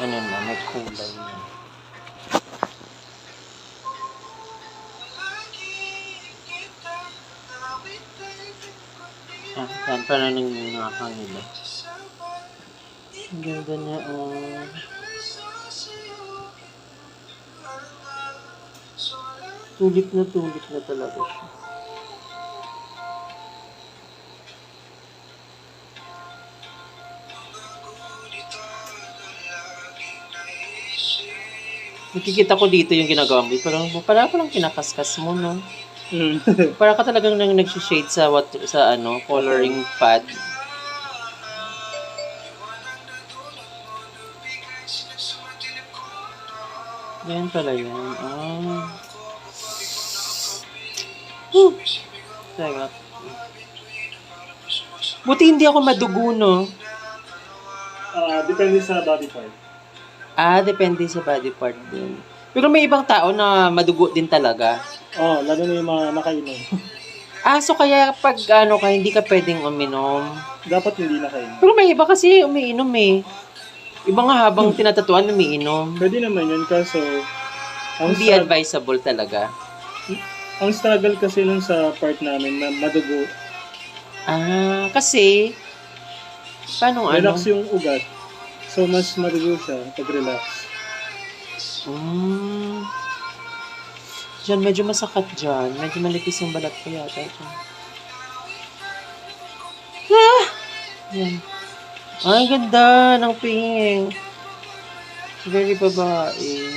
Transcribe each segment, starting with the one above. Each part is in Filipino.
ano na, may kulay na. Yan pala nang nakakangila. Ang ganda niya, oh. Tulip na talaga siya. Nakikita ko dito yung ginagawa mo. Para palang kinakaskas mo, no? Para ka talagang nag-shade sa coloring pad. Yan pala yan. Teka. Buti hindi ako madugo, no? Depende sa body part. Depende sa body part din. Pero may ibang tao na madugo din talaga. Lalo na yung mga nakainom. So kaya pag hindi ka pwedeng uminom. Dapat hindi nakainom. Pero may iba kasi umiinom eh. Iba nga habang tinatatuan umiinom. Pwede naman yun kaso Hindi advisable talaga. Ang struggle kasi nun sa part namin na madugo. Kasi paano Relax yung ugat. So mas madugo siya pag relax. Diyan, medyo masakit dyan. Medyo malipis yung balat ko yata dyan. Yan. Ay, ganda ng pink. Very babae.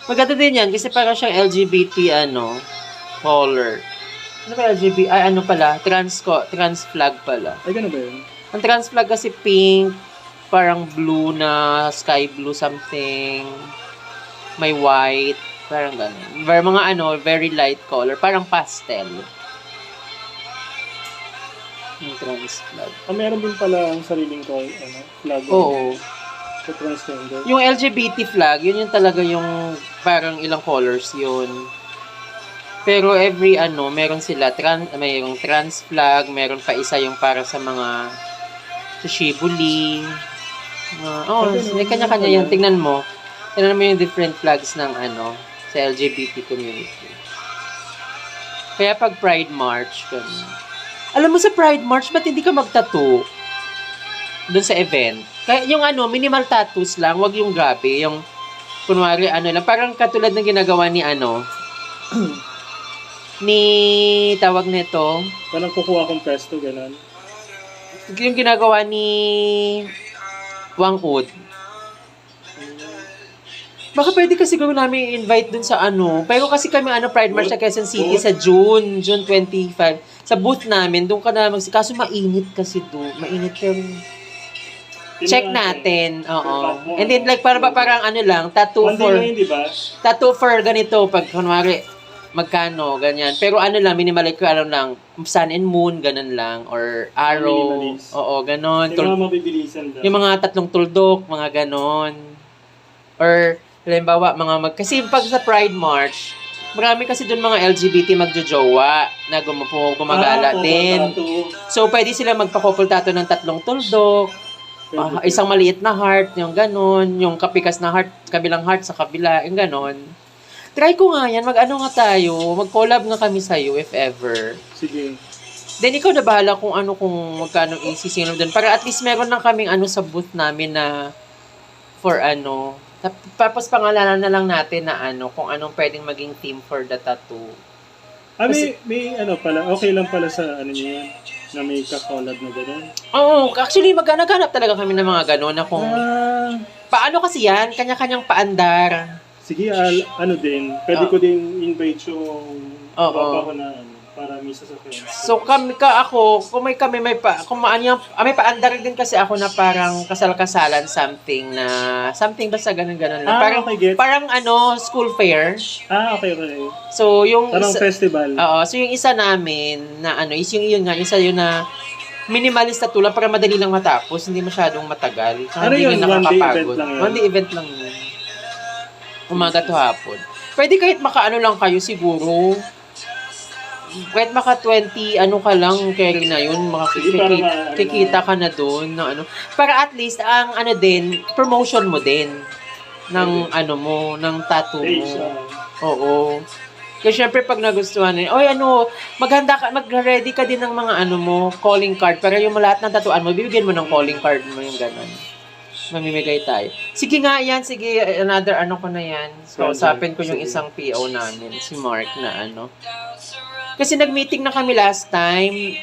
Maganda din yan kasi parang siyang LGBT color. Ano ba LGBT? Trans flag pala. Ay, gano'n ba yun? Ang trans flag kasi pink, parang blue na, sky blue something. May white, parang gano'n. Very light color, parang pastel. Yung trans flag. Meron din pala ang sariling flag. Oo. Sa transgender. Yung LGBT flag, yun talaga yung parang ilang colors yun. Pero meron sila, mayroong trans flag, meron pa isa yung para sa mga shibuli. May kanya-kanya yan. Tingnan mo yung different flags ng sa LGBT community. Kaya pag Pride March, alam mo sa Pride March, ba't hindi ka magtattoo doon sa event? Kaya yung minimal tattoos lang, wag yung grabe, yung kunwari lang, parang katulad ng ginagawa ni ni tawag nito. Parang kukuha kong pesto, gano'n. Yung ginagawa ni Wang Ud. Baka pwede kasi gawin namin i-invite dun sa Pero kasi kami Pride March sa Quezon City sa June 25. Sa booth namin, doon ka na kaso mainit kasi doon. Mainit yung check natin. Oo. And then parang lang, tattoo for ganito pag kunwari magkano, ganyan. Pero lang, minimal lang, sun and moon, ganun lang. Or arrow. Minimalist. Oo, ganun. Yung mga mabibilisan lang. Yung mga 3 tuldok, mga ganun. Or, halimbawa, kasi pag sa Pride March, marami kasi doon mga LGBT magjojowa na gumagala din. So, pwede sila magpa-couple tattoo ng 3 tuldok. Isang maliit na heart, yung ganun. Yung kapikas na heart, kabilang heart sa kabila, yung ganun. Try ko nga yan. Mag tayo. Mag-collab nga kami sa'yo if ever. Sige. Then ikaw na bahala kung magkano isisingil doon. Para at least meron lang kaming sa booth namin na for tapos pangalanan na lang natin na kung anong pwedeng maging theme for the tattoo. May pala. Okay lang pala sa niyo yan. Na may ka-collab na gano'n. Oo. Actually, naghanap talaga kami ng mga gano'n na kung paano kasi yan. Kanya-kanyang paandar. Sige, din. Pwede ko din invite yung baba ko na para misa sa friends. So kung may paandar din kasi ako na parang kasal-kasalan something basta ganun lang. Parang school fair. Okay. So yung parang festival. So yung isa namin na is yung isa yun na minimalist na tulad para madali lang matapos, hindi masyadong matagal. Hindi yun? One day event lang yun. Umaga to hapon. Pwede kahit makaano lang kayo siguro. kahit maka 20, ano ka lang, carry na yun, Sige, para kikita ka na doon, na ano. Para at least, ang ano din, promotion mo din, ng ano mo, ng tattoo mo. Page, Oo. Kasi syempre pag nagustuhan oy ano, mag-ready ka din ng mga ano mo, calling card, para yung lahat ng tatuan mo, bibigyan mo ng calling card mo, yung gano'n. Mamimigay tayo. Sige nga yan, sige, another ano ko na yan. So, usapin ko yung Sige. isang PO namin, si Mark na ano. Kasi nag-meeting na kami last time.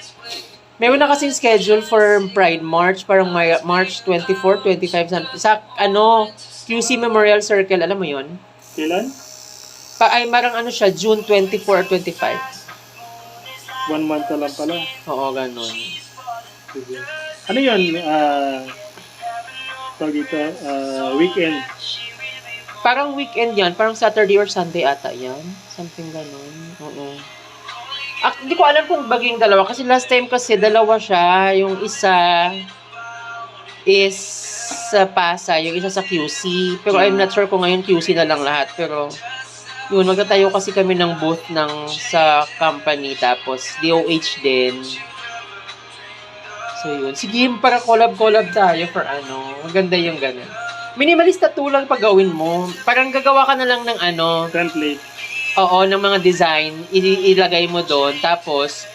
Meron na kasing schedule for Pride March, parang March 24, 25, sa ano, QC Memorial Circle, alam mo yon? Kailan? Ay, marang ano siya, June 24 or 25. 1 month na lang pala. Oo, ganun. Sige. Ano yun? Pag ito, weekend. Parang weekend yan, parang Saturday or Sunday ata yan. Something ganun. Oo. Hindi ko alam kung baging dalawa. Kasi last time kasi dalawa siya. Yung isa is sa Pasay, yung isa sa QC. Pero I'm not sure kung ngayon QC na lang lahat. Pero yun, magtatayo kasi kami ng booth sa company. Tapos DOH din. So yun. Sige, para collab-collab tayo for ano. Maganda yung ganun. Minimalist tattoo lang pag gawin mo. Parang gagawa ka na lang ng ano. Template. Oo, ng mga design, ilagay mo doon, tapos,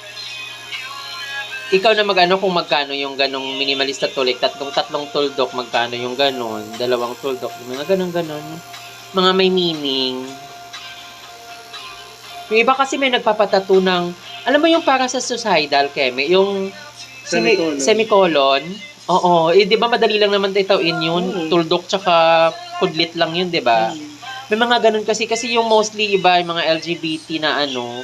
ikaw na mag-ano kung magkano yung ganong minimalist tattoo, like tatlong tuldok, magkano yung ganon, dalawang tuldok, mga ganon, mga may meaning. Yung iba kasi may nagpapatato ng, alam mo yung para sa suicidal, Keme, yung semicolon. Oo, di ba madali lang naman titawin yun, tuldok tsaka kudlit lang yun, di ba? May mga ganun kasi yung mostly iba, yung mga LGBT na ano,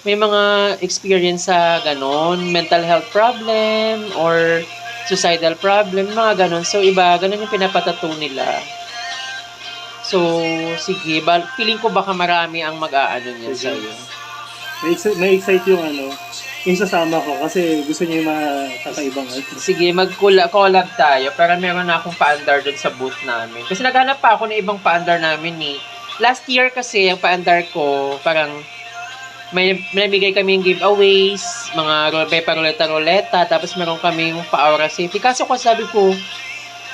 may mga experience sa ganun, mental health problem or suicidal problem, mga ganun. So iba, ganun yung pinapatato nila. So, sige, feeling ko baka marami ang mag-aano niya sa'yo. May excite yung ano, yung sasama ko kasi gusto niya yung mga kakaibang art. Sige, mag-collab tayo para meron na akong paandar doon sa booth namin. Kasi naghanap pa ako ng ibang paandar namin eh. Last year kasi, ang paandar ko, parang may nabigay kami yung giveaways, mga ruleta, tapos meron kami yung pa-aura safety. Kaso ko sabi ko,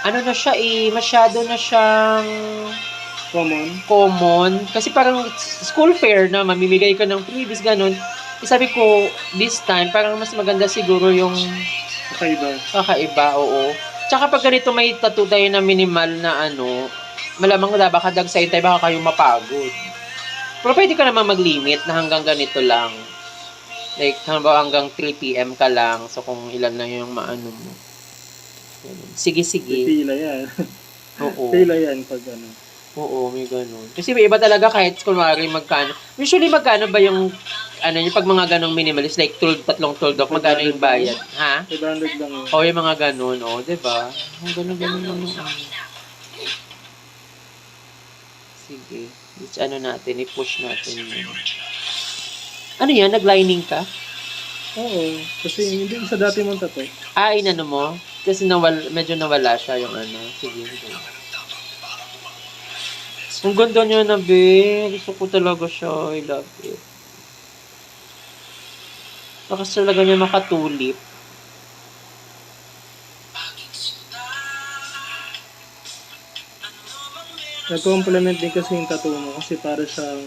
ano na siya eh, masyado na siyang common. Kasi parang school fair na mamimigay ka ng freebies, ganun. Sabi ko, this time, parang mas maganda siguro yung kakaiba, oo. Tsaka pag ganito may tattoo tayo na minimal na ano, malamang na baka dagsayin tayo, baka kayo mapagod. Pero pwede ka naman mag-limit na hanggang ganito lang. Like, hanggang 3 p.m. ka lang. So, kung ilan lang yung maano mo. Sige. Pila yan. Oo. Pila yan pag ano. Oo, may ganun. Kasi may iba talaga kahit kunwari magkano. Usually magkano ba yung ano yung pag mga ganong minimalist like tatlong tuldok, magkano yung bayad? Ha? 500 lang yun. O yung mga ganun, o, diba? Ganun lang yung ano. Sige. Ano natin, i-push natin yun. Ano yan? Nag-lining ka? Oo. Kasi hindi sa dati mong tattoo. Inano mo? Kasi medyo nawala siya yung ano. Sige. Ang ganda niya na, be. Gusto ko talaga siya. I love it. Bakas talaga niya makatulip. Nag-complement din kasi yung tattoo mo kasi para siyang